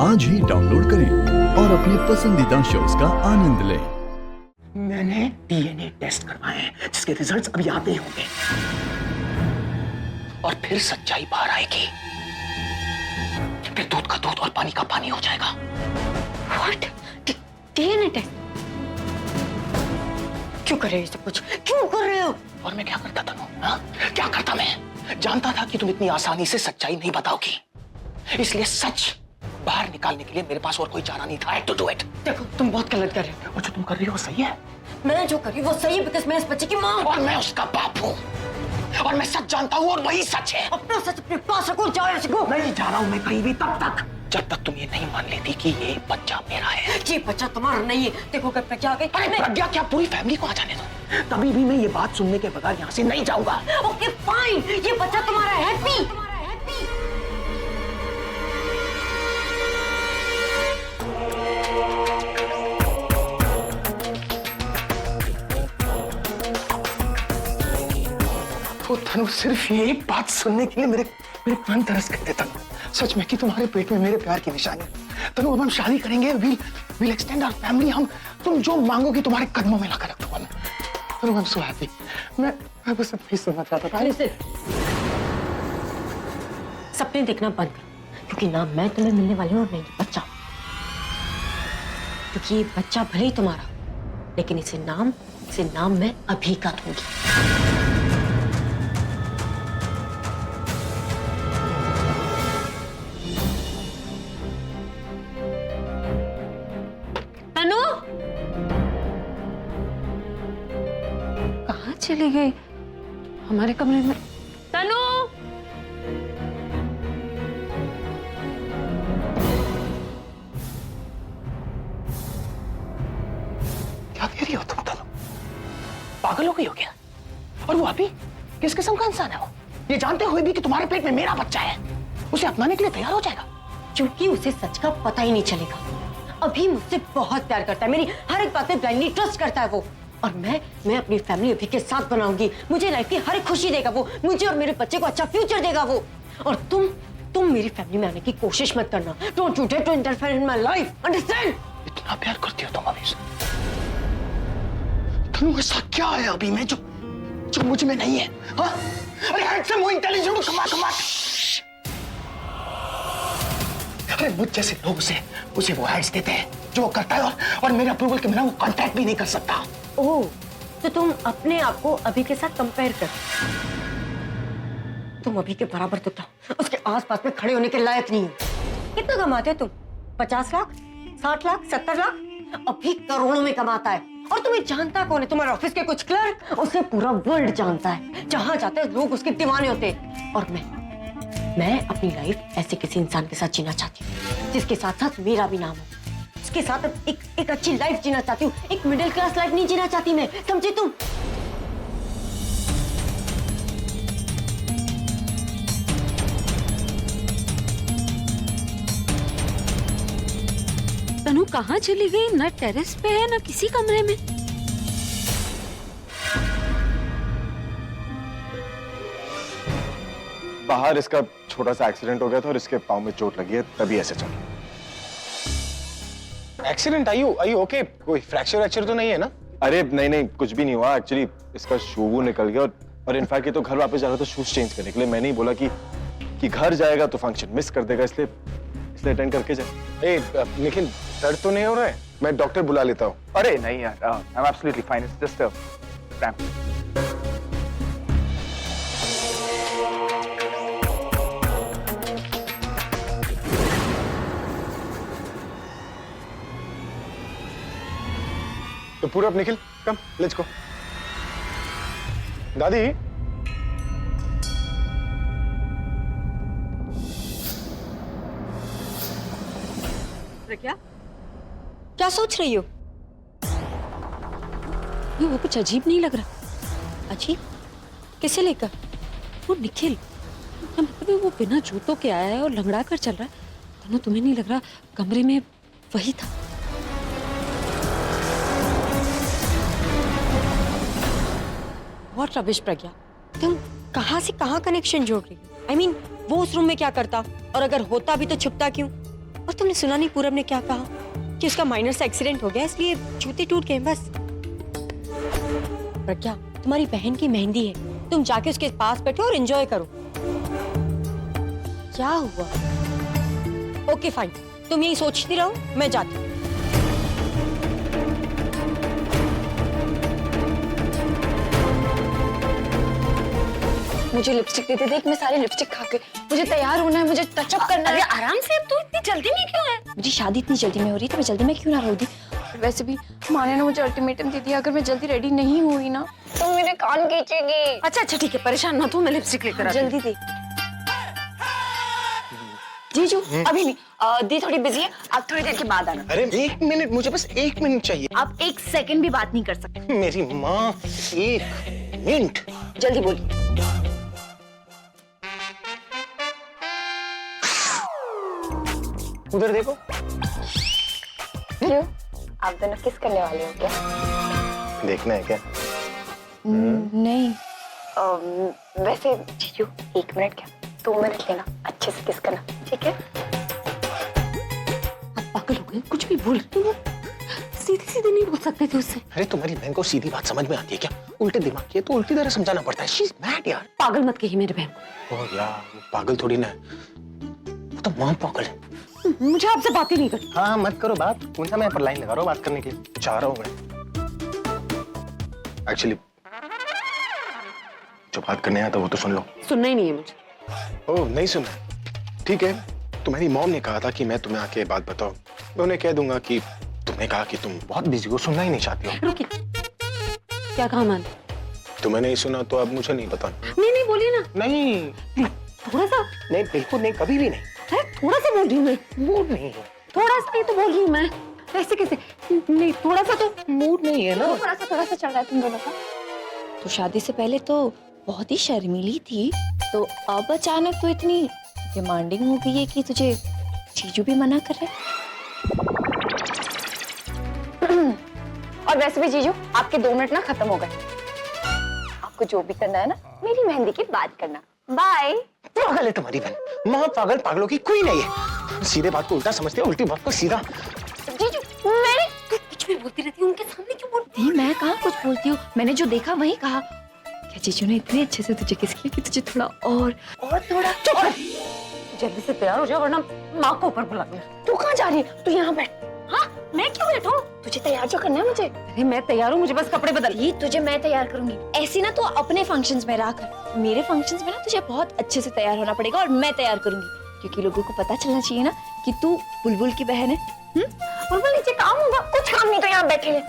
आज ही डाउनलोड करें और अपने पसंदीदा शोज का आनंद लें। मैंने डीएनए टेस्ट करवाए हैं जिसके रिजल्ट्स अभी आते ही होंगे और फिर सच्चाई बाहर आएगी। फिर दूध का दूध और पानी का पानी हो जाएगा। व्हाट? DNA test? क्यों कर रहे हो सब कुछ? क्यों कर रहे हो? और मैं क्या करता तनु? हाँ? क्या करता मैं? जानता था कि तुम इतनी आसानी से सच्चाई नहीं बताओगी, इसलिए सच बाहर निकालने के लिए मेरे पास और कोई चारा नहीं था। To do it. देखो तुम बहुत गलत कर रहे हो। और जो तुम कर रही हो वो सही है। मैं जो कर रही हूँ वो सही है बिकॉज़ मैं इस बच्चे की माँ हूँ। और मैं उसका बाप हूँ और मैं सच जानता हूँ और वही सच है। अपना सच अपने पास रखो, जाओ यहाँ से गो। नहीं जा रहा हूँ मैं कहीं भी तब तक जब तक तुम ये नहीं मान लेती कि ये बच्चा मेरा है। ये बच्चा तुम्हारा नहीं है। देखो अगर प्रज्ञा आ गई। अरे प्रज्ञा क्या, पूरी फैमिली को आ जाने दो, तभी भी मैं ये बात सुनने के बगैर यहाँ से नहीं जाऊंगा। ओके फाइन, ये बच्चा तुम्हारा है। हैप्पी। तो तनु सिर्फ ये बात सुनने के लिए मेरे कान तरस गए थे तनु। सच में कि तुम्हारे पेट में मेरे प्यार की निशानी है। तनु अब हम शादी करेंगे, we'll extend our family। हम तुम जो मांगोगी तुम्हारे कदमों में लाकर रख दूंगा मैं। तनु I'm so happy। मैं बस नहीं सुनना चाहता था। सपने देखना बंद करो, क्योंकि ना मैं तुम्हें मिलने वाली हूँ और नहीं ये बच्चा। क्योंकि ये बच्चा भले ही तुम्हारा, लेकिन इसे नाम मैं अभी का दूंगी। तनु कहाँ चली गई? हमारे कमरे में। तनु क्या कह रही हो तुम तनु? पागल हो गई हो क्या? और वो अभी किस किस्म का इंसान है वो? ये जानते हुए भी कि तुम्हारे पेट में मेरा बच्चा है, उसे अपनाने के लिए तैयार हो जाएगा? क्योंकि उसे सच का पता ही नहीं चलेगा। अभी मुझसे बहुत प्यार करता है, मेरी हर एक बात पे ब्लाइंडली ट्रस्ट करता है वो। और मैं अपनी फैमिली अभी के साथ बनाऊंगी। मुझे लाइफ की हर एक खुशी देगा वो, मुझे और मेरे बच्चे को अच्छा फ्यूचर देगा वो। और तुम मेरी फैमिली में आने की कोशिश मत करना। Don't you dare to interfere in my life, understand? इतना प्यार करती हो तुम अभी से? तनु ऐसा क्या है अभी में जो मुझ में नहीं है? हाँ? अरे हैंडसम वो इंटेलिजेंट कमा अरे मुझ जैसे लोग उसे वो हैड्स देते हैं जो वो करता है, और मेरे अप्रूवल के बिना वो कांटेक्ट भी नहीं कर सकता। ओह, तो तुम अपने आप को अभी के साथ कंपेयर कर। तुम अभी के बराबर तो था, उसके आसपास में खड़े होने के लायक नहीं हो। कितना कमाते हो तुम? 50 लाख, 60 लाख, 70 लाख? अभी करोड़ों में कमाता है। और तुम्हें जानता कौन है? तुम्हारे ऑफिस के कुछ क्लर्क। उसे पूरा वर्ल्ड जानता है। जहां जाते हैं लोग उसके दीवाने होते हैं। और मैं अपनी लाइफ ऐसे किसी इंसान के साथ जीना चाहती हूँ जिसके साथ साथ मेरा भी नाम हो। उसके साथ एक अच्छी लाइफ जीना चाहती हूँ। एक मिडिल क्लास लाइफ नहीं जीना चाहती मैं, समझे तुम? तनु कहाँ चली गई? ना टेरेस पे है ना किसी कमरे में। बाहर इसका छोटा सा एक्सीडेंट हो गया था और इसके पाँव में चोट लगी है, तभी ऐसे चल। एक्सीडेंट? आई ओके? कोई फ्रैक्चर तो नहीं है ना? अरे नहीं कुछ भी नहीं हुआ। एक्चुअली इसका शू निकल गया और इनफैक्ट ये तो घर वापस जा रहा था शूज चेंज करने के लिए। मैंने ही बोला कि घर जाएगा तो फंक्शन मिस कर देगा, इसलिए अटेंड करके जाए। निखिल दर्द तो नहीं हो रहा है? मैं डॉक्टर बुला लेता हूँ। अरे नहीं यार, I am absolutely fine, it's just a cramp. तो पूरा अब निखिल, कम लेट्स गो। दादी क्या सोच रही हो? ये वो कुछ अजीब नहीं लग रहा? अजीब? किसे लेकर? वो निखिल, मतलब वो बिना जूतों के आया है और लंगड़ा कर चल रहा है। तनु तुम्हें नहीं लग रहा कमरे में वही था? व्हाट रबिश प्रज्ञा, तुम कहाँ से कहाँ कनेक्शन जोड़ रही हो? I mean, वो उस रूम में क्या करता? और अगर होता भी तो छुपता क्यों? और तुमने सुना नहीं पूरब ने क्या कहा कि उसका माइनर सा एक्सीडेंट हो गया इसलिए जूते टूट गए बस। प्रज्ञा, तुम्हारी बहन की मेहंदी है, तुम जाके उसके पास बैठो और एंजॉय करो। क्या हुआ? ओके फाइन, तुम यही सोचती रहो, मैं जाती हूँ। मुझे लिपस्टिक देते देख, मैं सारी लिपस्टिक खा के, मुझे तैयार होना है, मुझे टचअप करना है। आराम से, तू इतनी जल्दी में क्यों है? मुझे शादी इतनी जल्दी में हो रही है तो मैं जल्दी में क्यों ना रहूंगी। वैसे भी माँ ने ना मुझे अल्टीमेटम दे दिया, अगर मैं जल्दी रेडी नहीं हुई ना तो मेरे कान खींचेगी। अच्छा ठीक है, परेशान मत हो, मैं लिपस्टिक लेकर आती हूँ। जल्दी दे जीजू। अभी नहीं, दी थोड़ी बिजी है, आप थोड़ी देर के बाद आना। अरे 1 मिनट, मुझे बस 1 मिनट चाहिए। आप 1 सेकंड भी बात नहीं कर सकते। मेरी माँ, 1 मिनट। जल्दी बोलिए। उधर देखो। क्यों, आप दोनों किस करने वाले हो क्या? देखना है क्या? नहीं, वैसे जीजू 1 मिनट क्या 2 मिनट लेना, अच्छे से किस करना, ठीक है? आप पागल हो गए, कुछ भी बोल रही हो, सीधे सीधे नहीं बोल सकते थे उससे। अरे तुम्हारी बहन को सीधी बात समझ में आती है क्या? उल्टे दिमाग की है तो उल्टी तरह समझाना पड़ता है। शी इज मैड यार। पागल मत कहिए मेरे बहन को। ओह यार, वो पागल थोड़ी ना है, वो तो माँ पागल है। मुझे आपसे बात ही नहीं करनी। हाँ मत करो बात, कौन सा मैं पर लाइन लगा रहा हूँ बात करने के लिए, चाह रहा हूँ मैं एक्चुअली जो बात करने आया था वो तो सुन लो। सुनना ही नहीं है मुझे। ओह नहीं सुना, ठीक है। तुम्हारी मॉम ने कहा था कि मैं तुम्हें आके बात बताऊं, मैं उन्हें कह दूंगा कि तुमने कहा कि तुम बहुत बिजी हो, सुनना ही नहीं चाहती हो। रुकिए, क्या कहा मान? तुम्हें नहीं सुना तो अब मुझे नहीं बताना। नहीं बोलिए ना। नहीं, थोड़ा सा, नहीं बिल्कुल नहीं, कभी भी नहीं। है थोड़ा सा बोल रही हूँ मैं, मूड नहीं है, थोड़ा सा ही तो बोल रही हूँ मैं, ऐसे कैसे? नहीं थोड़ा सा तो मूड नहीं है ना। थोड़ा सा चल रहा है तुम दोनों का। तो शादी से पहले तो बहुत ही शर्मीली थी, तो अब अचानक तो इतनी डिमांडिंग हो गई है कि तुझे जीजू भी मना कर रहे। और वैसे भी जीजू, आपके 2 मिनट ना खत्म हो गए। आपको जो भी करना है ना, मेरी मेहंदी की बात करना। बाय। पागल है तुम्हारी बहन, माँ पागल, पागलों की कोई नहीं है। सीधे बात को उल्टा समझते हैं, उल्टी बात को सीधा। जीजू, मैंने कुछ भी बोलती रहती हूँ उनके सामने, क्यों बोलती? नहीं, मैं कहाँ कुछ बोलती हूँ, मैंने जो देखा वही कहा। क्या जीजू ने इतने अच्छे से तुझे किस किया कि तुझे थोड़ा और थोड़ा। जल्दी से तैयार हो जाओ वरना माँ को ऊपर बुला देना। तू कहाँ जा रही है? तू यहाँ बैठ। हाँ, मैं क्यों बैठूं? तुझे तैयार जो करना है मुझे। अरे मैं तैयार हूँ, मुझे बस कपड़े बदल। ये तुझे मैं तैयार करूंगी। ऐसी ना तो अपने फंक्शंस में रहा कर, मेरे फंक्शंस में ना तुझे बहुत अच्छे से तैयार होना पड़ेगा और मैं तैयार करूंगी, क्योंकि लोगों को पता चलना चाहिए ना कि तू बुलबुल की बहन है। बुलबुल नीचे काम होगा, कुछ काम नहीं तो यहाँ बैठे हैं।